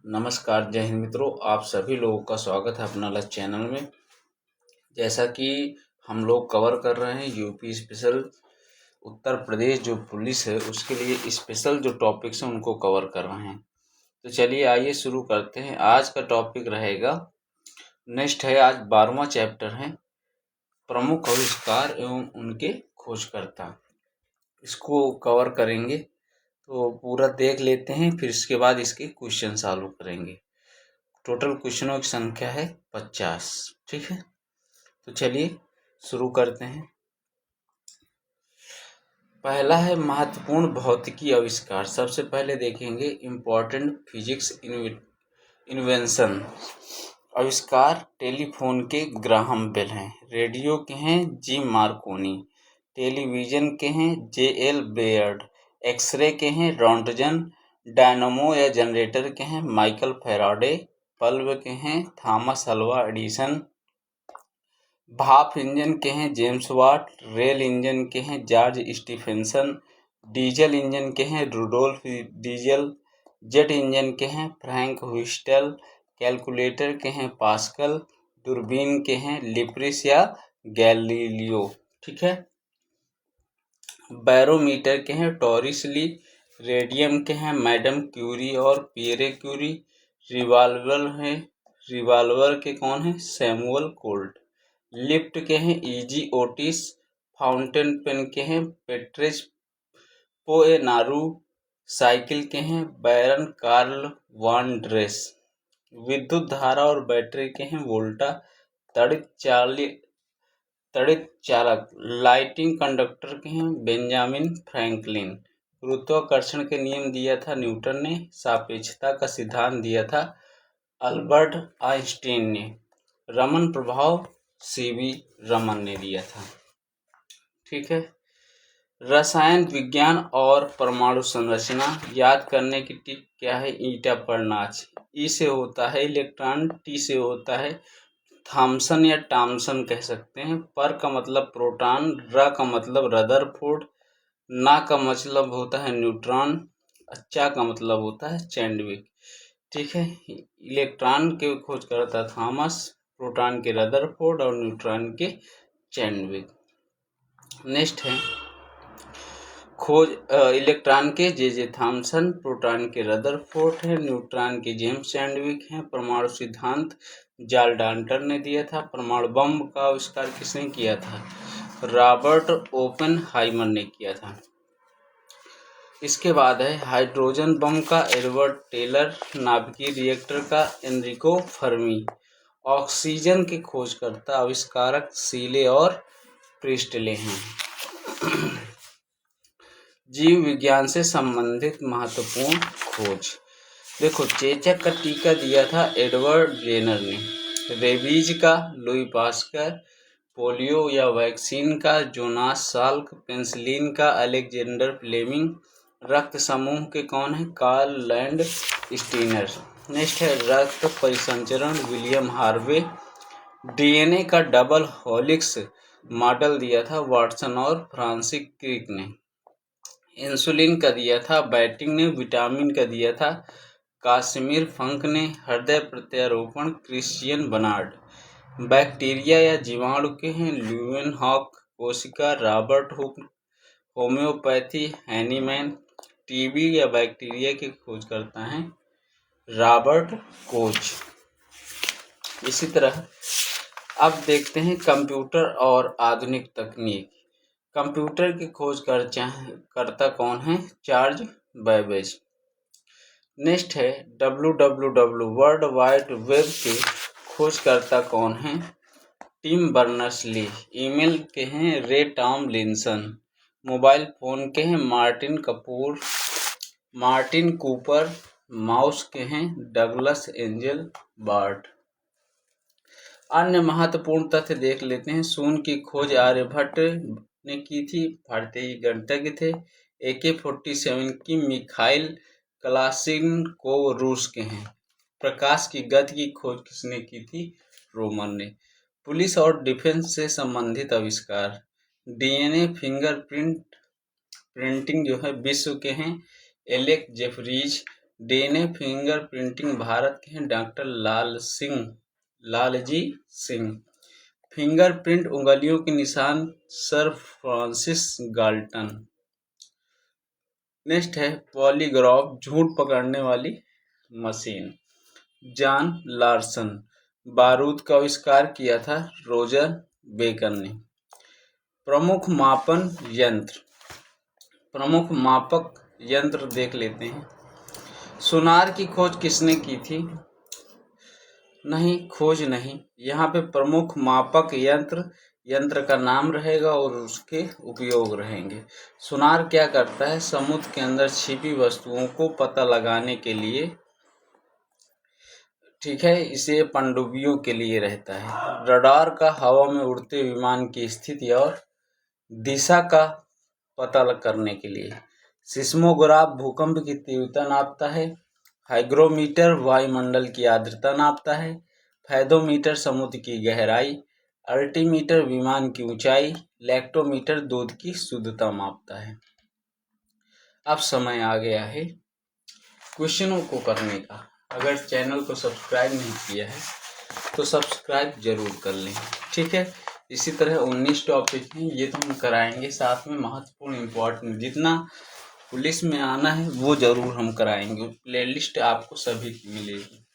नमस्कार, जय हिंद मित्रों। आप सभी लोगों का स्वागत है अपना अलग चैनल में। जैसा कि हम लोग कवर कर रहे हैं यूपी स्पेशल उत्तर प्रदेश जो पुलिस है उसके लिए स्पेशल जो टॉपिक्स हैं उनको कवर कर रहे हैं। तो चलिए आइए शुरू करते हैं। आज का टॉपिक रहेगा, नेक्स्ट है, आज 12वां चैप्टर है, प्रमुख आविष्कार एवं उनके खोजकर्ता। इसको कवर करेंगे तो पूरा देख लेते हैं, फिर इसके बाद इसके क्वेश्चन सॉल्व करेंगे। टोटल क्वेश्चनों की संख्या है 50। ठीक है, तो चलिए शुरू करते हैं। पहला है महत्वपूर्ण भौतिकी आविष्कार। सबसे पहले देखेंगे इम्पोर्टेंट फिजिक्स इन्वेंशन। आविष्कार टेलीफोन के ग्राहम बेल हैं, रेडियो के हैं जी मार्कोनी, टेलीविज़न के हैं जे.एल. बेयर्ड, एक्सरे के हैं रॉन्टजन, डायनमो या जनरेटर के हैं माइकल फैराडे, बल्ब के हैं थॉमस अल्वा एडिसन, भाप इंजन के हैं जेम्स वाट, रेल इंजन के हैं जॉर्ज स्टीफेंसन, डीजल इंजन के हैं रुडोल्फ डीजल, जेट इंजन के हैं फ्रैंक व्हिटस्टेल, कैलकुलेटर के हैं पास्कल, दूरबीन के हैं लिप्रिस या गैलीलियो। ठीक है, बैरोमीटर के हैं टॉरिस ली, रेडियम के हैं मैडम क्यूरी और पियरे क्यूरी, रिवाल्वर के कौन है सैमुअल कोल्ट, लिफ्ट के हैं ईजी ओटिस, फाउंटेन पेन के हैं पेट्रेज पोएनारू, साइकिल के हैं बैरन कार्ल वान ड्रेस, विद्युत धारा और बैटरी के हैं वोल्टा, तड़ित चालक लाइटिंग कंडक्टर के हैं बेंजामिन फ्रैंकलिन, गुरुत्वाकर्षण के नियम दिया था न्यूटन ने, सापेक्षता का सिद्धांत दिया था अल्बर्ट आइंस्टीन ने, रमन प्रभाव सीवी रमन ने दिया था। ठीक है, रसायन विज्ञान और परमाणु संरचना याद करने की टिप क्या है, ईटा पर नाच। ई से होता है इलेक्ट्रॉन, टी से होता है थॉमसन या टॉमसन कह सकते हैं, पर का मतलब प्रोटॉन, र का मतलब रदरफोर्ड, ना का मतलब होता है न्यूट्रॉन, अच्छा का मतलब होता है चैडविक। ठीक है, इलेक्ट्रॉन के खोज करता थॉमस, प्रोटॉन के रदरफोर्ड और न्यूट्रॉन के चैडविक। नेक्स्ट है खोज इलेक्ट्रॉन के जे थॉमसन, प्रोटॉन के रदरफोर्ड है, न्यूट्रॉन के जेम्स चैडविक हैं। परमाणु सिद्धांत जाल डाल्टन ने दिया था। परमाणु बम का आविष्कार किसने किया था, रॉबर्ट ओपेनहाइमर ने किया था। इसके बाद है हाइड्रोजन बम का एडवर्ड टेलर, नाभिकीय रिएक्टर का एनरिको फर्मी, ऑक्सीजन के खोजकर्ता आविष्कारक सीले और प्रिस्टले हैं। जीव विज्ञान से संबंधित महत्वपूर्ण खोज देखो, चेचक का टीका दिया था एडवर्ड जेनर ने, रेबीज का लुई पास्कर, पोलियो या वैक्सीन का जोनास साल्क, पेंसिलिन का अलेक्जेंडर फ्लेमिंग, रक्त समूह के कौन है कार्ल लैंड स्टीनर। नेक्स्ट है रक्त परिसंचरण विलियम हार्वे, डीएनए का डबल हेलिक्स मॉडल दिया था वाटसन और फ्रांसिस क्रिक ने, इंसुलिन का दिया था बैटिंग ने, विटामिन का दिया था काश्मीर फंक ने, हृदय प्रत्यारोपण क्रिश्चियन बर्नार्ड, बैक्टीरिया या जीवाणु के हैं ल्यूवेनहॉक, कोशिका Robert Hooke, homeopathy Hahnemann, TB या बैक्टीरिया के खोज करता है रॉबर्ट कोच। इसी तरह अब देखते हैं कंप्यूटर और आधुनिक तकनीक। कंप्यूटर की खोज करता कौन है, चार्ल्स बैबेज। नेक्स्ट है www वर्ल्ड वाइड वेब के खोजकर्ता कौन हैं, टिम बर्नर्स-ली, ईमेल के हैं रे टॉमलिंसन, मोबाइल फोन के हैं मार्टिन कूपर, माउस के हैं डगलस एंजल बार्ट। अन्य महत्वपूर्ण तथ्य देख लेते हैं। शून्य की खोज आर्यभट्ट ने की थी, भारतीय गणितज्ञ थे। AK-47 की मिखाइल कलाशिनकोव रूस के हैं। प्रकाश की गति की खोज किसने की थी, रोमन ने। पुलिस और डिफेंस से संबंधित आविष्कार, डीएनए फिंगरप्रिंटिंग जो है विश्व के हैं Alec Jeffreys, DNA fingerprinting Bharat के हैं डॉक्टर लालजी सिंह। फिंगरप्रिंट उंगलियों के निशान सर फ्रांसिस गाल्टन। नेक्स्ट है पॉलीग्राफ झूठ पकड़ने वाली मशीन, जॉन लार्सन। बारूद का आविष्कार किया था रोजर बेकन ने। प्रमुख मापक यंत्र देख लेते हैं। सोनार की खोज किसने की थी? नहीं, खोज नहीं, यहाँ पे प्रमुख मापक यंत्र का नाम रहेगा और उसके उपयोग रहेंगे। सोनार क्या करता है? समुद्र के अंदर छिपी वस्तुओं को पता लगाने के लिए, ठीक है, इसे पनडुब्बियों के लिए रहता है। रडार का हवा में उड़ते विमान की स्थिति और दिशा का पता करने के लिए। सिस्मोग्राफ भूकंप की तीव्रता नापता है। हाइग्रोमीटर वायुमंडल की आर्द्रता नापता है। फैदोमीटर समुद्र की गहराई। अल्टीमीटर विमान की ऊंचाई। लैक्टोमीटर दूध की शुद्धता मापता है। अब समय आ गया है क्वेश्चनों को करने का। अगर चैनल को सब्सक्राइब नहीं किया है तो सब्सक्राइब जरूर कर लें, ठीक है। इसी तरह 19 टॉपिक हैं, ये तो हम कराएंगे, साथ में महत्वपूर्ण इम्पोर्टेंट जितना पुलिस में आना है वो जरूर हम कराएंगे। प्लेलिस्ट आपको सभी की मिलेगी।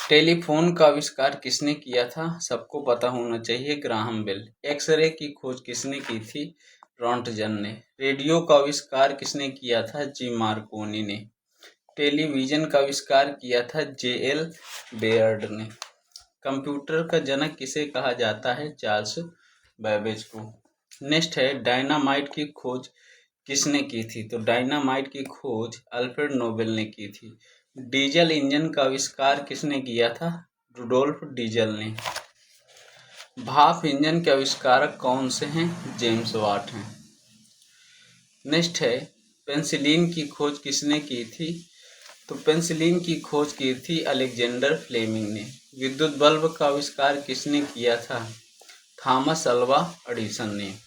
टेलीफोन का आविष्कार किसने किया था? सबको पता होना चाहिए, ग्राहम बेल। एक्सरे की खोज किसने की थी? रॉन्टजन ने। रेडियो का आविष्कार किसने किया था? जी मार्कोनी ने। टेलीविजन का आविष्कार किया था जे.एल. बेयर्ड ने। कंप्यूटर का जनक किसे कहा जाता है? चार्ल्स बेबेज को। नेक्स्ट है डायनामाइट की खोज किसने की थी? तो डायनामाइट की खोज अल्फ्रेड नोबेल ने की थी। डीजल इंजन का आविष्कार किसने किया था? रुडोल्फ डीजल ने। भाप इंजन के आविष्कारक कौन से हैं? जेम्स वाट हैं। नेक्स्ट है पेंसिलिन की खोज किसने की थी? तो पेंसिलिन की खोज की थी अलेक्जेंडर फ्लेमिंग ने। विद्युत बल्ब का आविष्कार किसने किया था? थॉमस अल्वा एडिसन ने।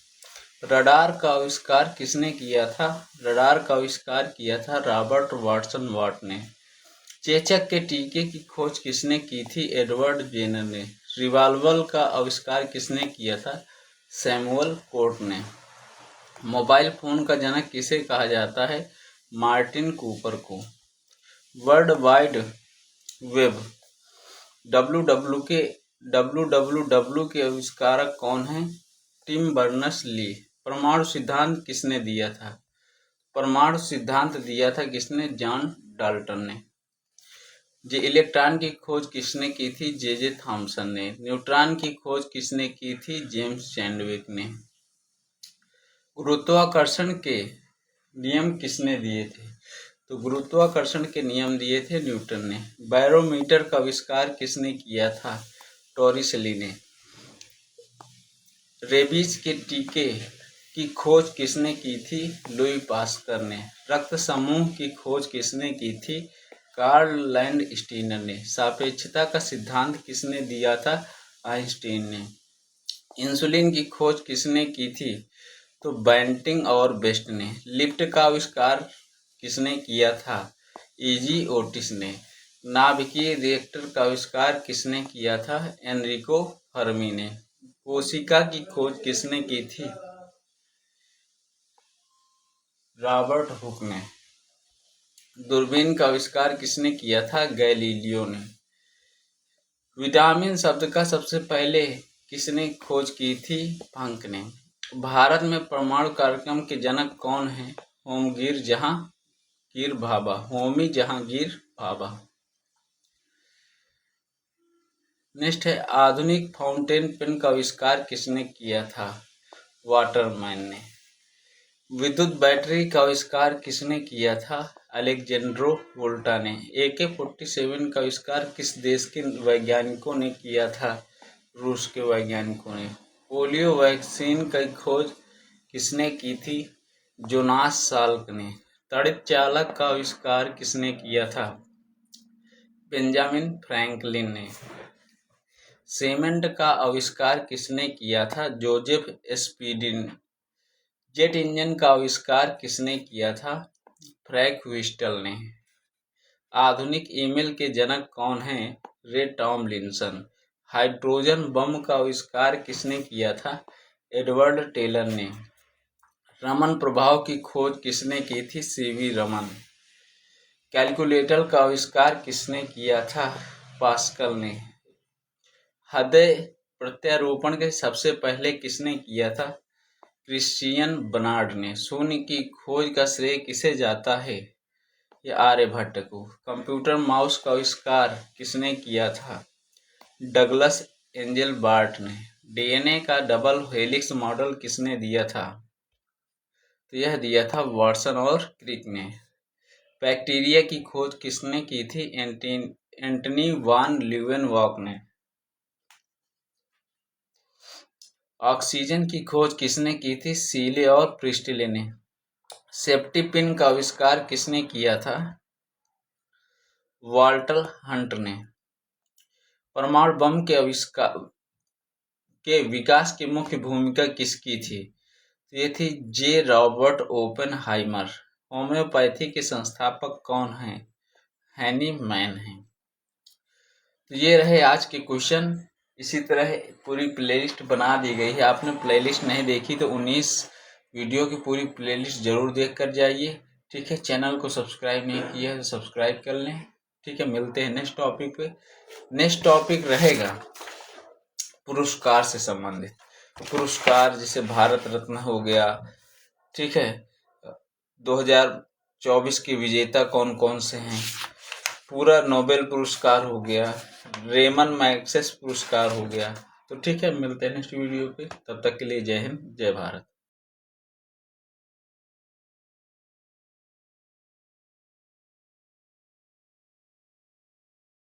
रडार का आविष्कार किसने किया था? रडार का आविष्कार किया था रॉबर्ट वाटसन वाट ने। चेचक के टीके की खोज किसने की थी? एडवर्ड जेनर ने। रिवाल्वर का आविष्कार किसने किया था? सैमुअल कोर्ट ने। मोबाइल फोन का जनक किसे कहा जाता है? मार्टिन कूपर को। वर्ल्ड वाइड वेब WWW के आविष्कारक कौन हैं? Tim Berners-Lee. परमाणु सिद्धांत किसने दिया था? परमाणु सिद्धांत दिया था किसने? जॉन डाल्टन ने। इलेक्ट्रॉन की खोज किसने की थी? जे थॉमसन ने। न्यूट्रॉन की खोज किसने की थी? जेम्स चैडविक ने। गुरुत्वाकर्षण के नियम किसने दिए थे? तो गुरुत्वाकर्षण के नियम दिए थे न्यूटन ने। बैरोमीटर का आविष्कार किसने किया था? टॉरिसली ने। रेबीज के टीके की खोज किसने की थी? लुई पास्कर ने। रक्त समूह की खोज किसने की थी? कार्ल लैंडस्टीनर ने। सापेक्षता का सिद्धांत किसने दिया था? आइंस्टीन ने। इंसुलिन की खोज किसने की थी? तो बेंटिंग और बेस्ट ने। लिफ्ट का आविष्कार किसने किया था? ईजी ओटिस ने। नाभिकीय रिएक्टर का आविष्कार किसने किया था? एनरिको फर्मी ने। कोशिका की खोज किसने की थी? रॉबर्ट हुक ने। दूरबीन का आविष्कार किसने किया था? गैलीलियो ने। विटामिन शब्द का सबसे पहले किसने खोज की थी? पंक ने। भारत में परमाणु कार्यक्रम के जनक कौन हैं? होमी जहांगीर भाभा। नेक्स्ट है आधुनिक फाउंटेन पेन का आविष्कार किसने किया था? वाटरमैन ने। विद्युत बैटरी का आविष्कार किसने किया था? अलेक्जेंड्रो वोल्टा ने। AK-47 का आविष्कार किस देश के वैज्ञानिकों ने किया था? रूस के वैज्ञानिकों ने। पोलियो वैक्सीन की खोज किसने की थी? जोनास साल्क ने। तड़ित चालक का आविष्कार किसने किया था? बेंजामिन फ्रैंकलिन ने। सीमेंट का आविष्कार किसने किया था? जोसेफ स्पीडी ने। जेट इंजन का आविष्कार किसने किया था? फ्रैंक व्हिटल ने। आधुनिक ईमेल के जनक कौन हैं? रे टॉमलिंसन। हाइड्रोजन बम का आविष्कार किसने किया था? एडवर्ड टेलर ने। रमन प्रभाव की खोज किसने की थी? सीवी रमन। कैलकुलेटर का आविष्कार किसने किया था? पास्कल ने। हृदय प्रत्यारोपण के सबसे पहले किसने किया था? क्रिश्चियन बर्नार्ड ने। शून्य की खोज का श्रेय किसे जाता है? ये आर्यभट्ट को। कंप्यूटर माउस का आविष्कार किसने किया था? डगलस एंजेलबार्ट ने। डीएनए का डबल हेलिक्स मॉडल किसने दिया था? तो यह दिया था वाटसन और क्रिक ने। बैक्टीरिया की खोज किसने की थी? एंटनी वान ल्यूवेनवॉक ने। ऑक्सीजन की खोज किसने की थी? सीले और प्रिस्टले ने। सेफ्टी पिन का आविष्कार किसने किया था? वाल्टर हंट ने। परमाणु बम के विकास की मुख्य भूमिका किसकी थी? ये थी जे रॉबर्ट ओपेनहाइमर। होम्योपैथी के संस्थापक कौन हैं? हैनी मैन हैं। तो ये रहे आज के क्वेश्चन। इसी तरह पूरी प्लेलिस्ट बना दी गई है। आपने प्लेलिस्ट नहीं देखी तो 19 वीडियो की पूरी प्लेलिस्ट जरूर देख कर जाइए। ठीक है, चैनल को सब्सक्राइब नहीं किया है तो सब्सक्राइब कर लें। ठीक है, मिलते हैं नेक्स्ट टॉपिक पे। नेक्स्ट टॉपिक रहेगा पुरस्कार से संबंधित। पुरस्कार जैसे भारत रत्न हो गया। ठीक है, 2024 के विजेता कौन कौन से हैं, पूरा नोबेल पुरस्कार हो गया, रेमन मैग्सेस पुरस्कार हो गया। तो ठीक है, मिलते हैं नेक्स्ट वीडियो पे। तब तक के लिए जय हिंद, जय भारत।